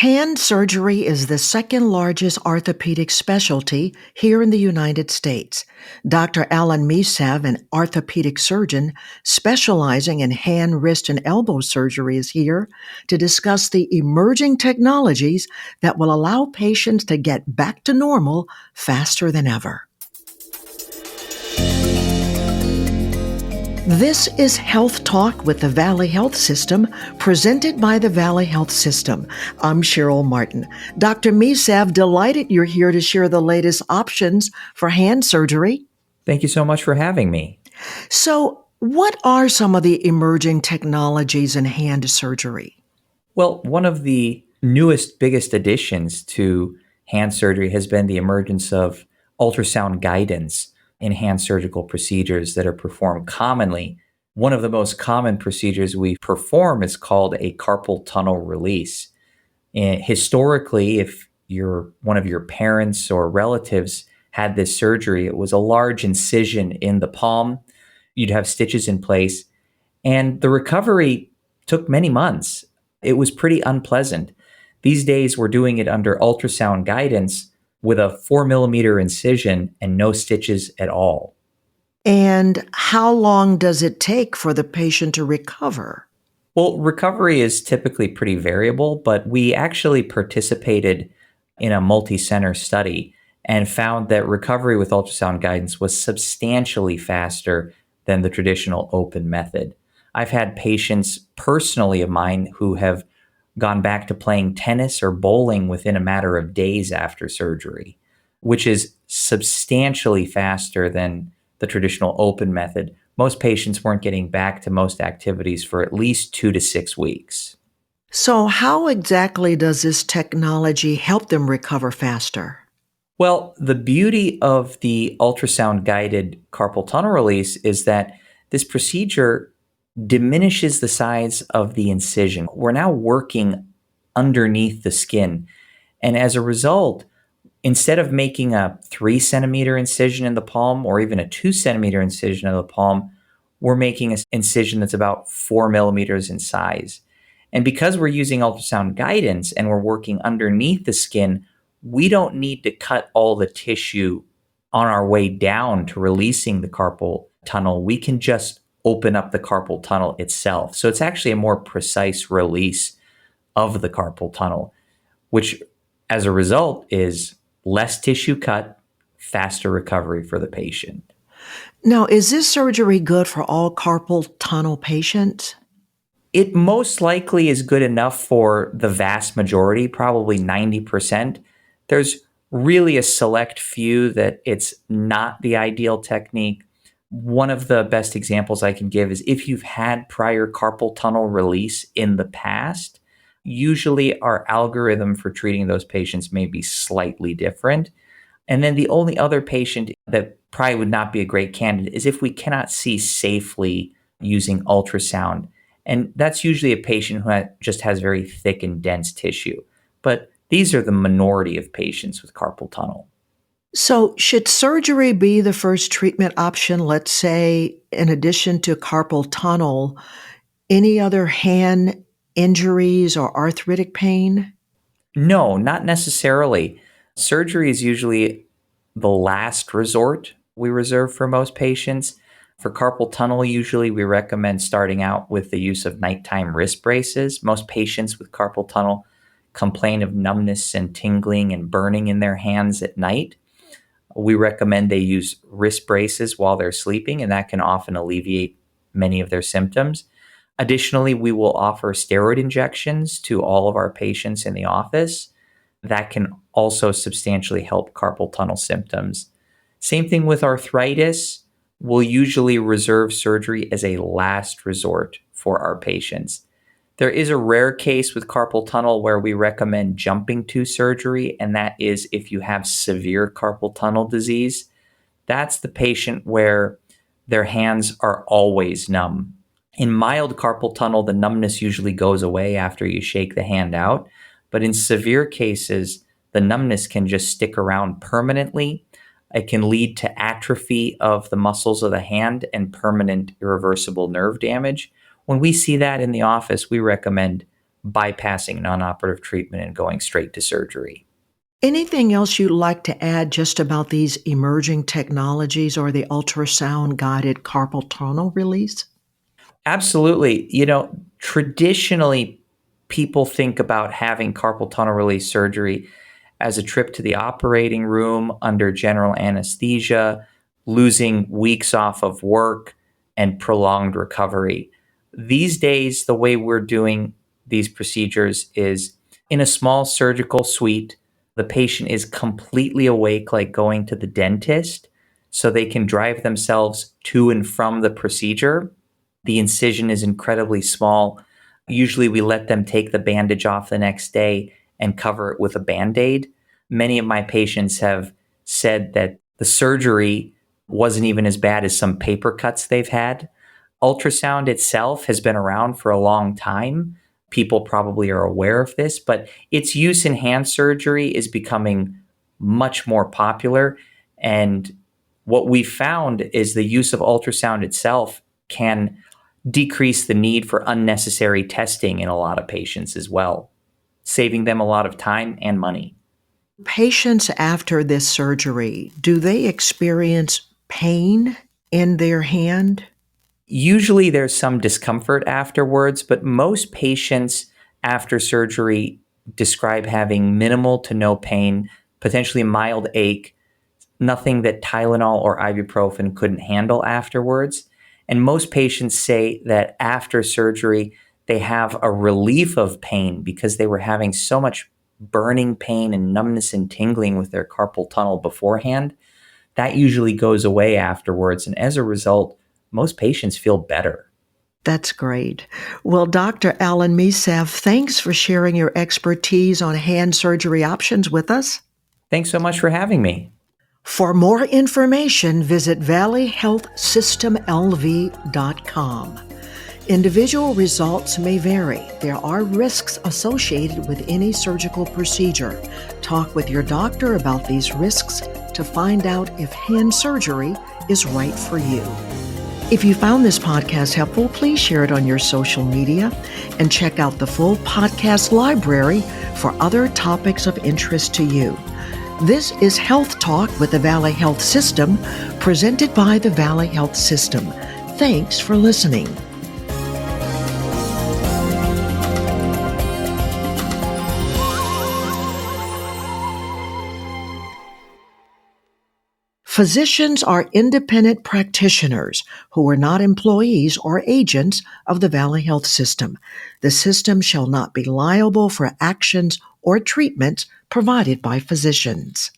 Hand surgery is the second largest orthopedic specialty here in the United States. Dr. Alan Micev, an orthopedic surgeon specializing in hand, wrist, and elbow surgery, is here to discuss the emerging technologies that will allow patients to get back to normal faster than ever. This is Health Talk with the Valley Health System, presented by the Valley Health System. I'm Cheryl Martin. Dr. Micev, delighted you're here to share the latest options for hand surgery. Thank you so much for having me. So, what are some of the emerging technologies in hand surgery? Well, one of the newest, biggest additions to hand surgery has been the emergence of ultrasound guidance in hand surgical procedures that are performed commonly. One of the most common procedures we perform is called a carpal tunnel release. And historically, if one of your parents or relatives had this surgery, it was a large incision in the palm. You'd have stitches in place, and the recovery took many months. It was pretty unpleasant. These days, we're doing it under ultrasound guidance with a 4 millimeter incision and no stitches at all. And how long does it take for the patient to recover? Well, recovery is typically pretty variable, but we actually participated in a multi-center study and found that recovery with ultrasound guidance was substantially faster than the traditional open method. I've had patients personally of mine who have gone back to playing tennis or bowling within a matter of days after surgery, which is substantially faster than the traditional open method. Most patients weren't getting back to most activities for at least 2 to 6 weeks. So, how exactly does this technology help them recover faster? Well, the beauty of the ultrasound guided carpal tunnel release is that this procedure diminishes the size of the incision. We're now working underneath the skin. And as a result, instead of making a 3 centimeter incision in the palm or even a 2 centimeter incision in the palm, we're making an incision that's about 4 millimeters in size. And because we're using ultrasound guidance and we're working underneath the skin, we don't need to cut all the tissue on our way down to releasing the carpal tunnel. We can just open up the carpal tunnel itself. So it's actually a more precise release of the carpal tunnel, which as a result is less tissue cut, faster recovery for the patient. Now, is this surgery good for all carpal tunnel patients? It most likely is good enough for the vast majority, probably 90%. There's really a select few that it's not the ideal technique. One of the best examples I can give is if you've had prior carpal tunnel release in the past, usually our algorithm for treating those patients may be slightly different. And then the only other patient that probably would not be a great candidate is if we cannot see safely using ultrasound. And that's usually a patient who just has very thick and dense tissue. But these are the minority of patients with carpal tunnel. So, should surgery be the first treatment option, let's say, in addition to carpal tunnel, any other hand injuries or arthritic pain? No, not necessarily. Surgery is usually the last resort we reserve for most patients. For carpal tunnel, usually we recommend starting out with the use of nighttime wrist braces. Most patients with carpal tunnel complain of numbness and tingling and burning in their hands at night. We recommend they use wrist braces while they're sleeping, and that can often alleviate many of their symptoms. Additionally, we will offer steroid injections to all of our patients in the office. That can also substantially help carpal tunnel symptoms. Same thing with arthritis. We'll usually reserve surgery as a last resort for our patients. There is a rare case with carpal tunnel where we recommend jumping to surgery, and that is if you have severe carpal tunnel disease. That's the patient where their hands are always numb. In mild carpal tunnel, the numbness usually goes away after you shake the hand out, but in severe cases, the numbness can just stick around permanently. It can lead to atrophy of the muscles of the hand and permanent irreversible nerve damage. When we see that in the office, we recommend bypassing non-operative treatment and going straight to surgery. Anything else you'd like to add just about these emerging technologies or the ultrasound guided carpal tunnel release? Absolutely. Traditionally, people think about having carpal tunnel release surgery as a trip to the operating room under general anesthesia, losing weeks off of work, and prolonged recovery. These days, the way we're doing these procedures is in a small surgical suite. The patient is completely awake, like going to the dentist, so they can drive themselves to and from the procedure. The incision is incredibly small. Usually, we let them take the bandage off the next day and cover it with a Band-Aid. Many of my patients have said that the surgery wasn't even as bad as some paper cuts they've had. Ultrasound itself has been around for a long time. People probably are aware of this, but its use in hand surgery is becoming much more popular. And what we found is the use of ultrasound itself can decrease the need for unnecessary testing in a lot of patients as well, saving them a lot of time and money. Patients after this surgery, do they experience pain in their hand? Usually there's some discomfort afterwards, but most patients after surgery describe having minimal to no pain, potentially mild ache, nothing that Tylenol or ibuprofen couldn't handle afterwards. And most patients say that after surgery, they have a relief of pain because they were having so much burning pain and numbness and tingling with their carpal tunnel beforehand. That usually goes away afterwards. And as a result, most patients feel better. That's great. Well, Dr. Alan Micev, thanks for sharing your expertise on hand surgery options with us. Thanks so much for having me. For more information, visit valleyhealthsystemlv.com. Individual results may vary. There are risks associated with any surgical procedure. Talk with your doctor about these risks to find out if hand surgery is right for you. If you found this podcast helpful, please share it on your social media and check out the full podcast library for other topics of interest to you. This is Health Talk with the Valley Health System, presented by the Valley Health System. Thanks for listening. Physicians are independent practitioners who are not employees or agents of the Valley Health System. The system shall not be liable for actions or treatments provided by physicians.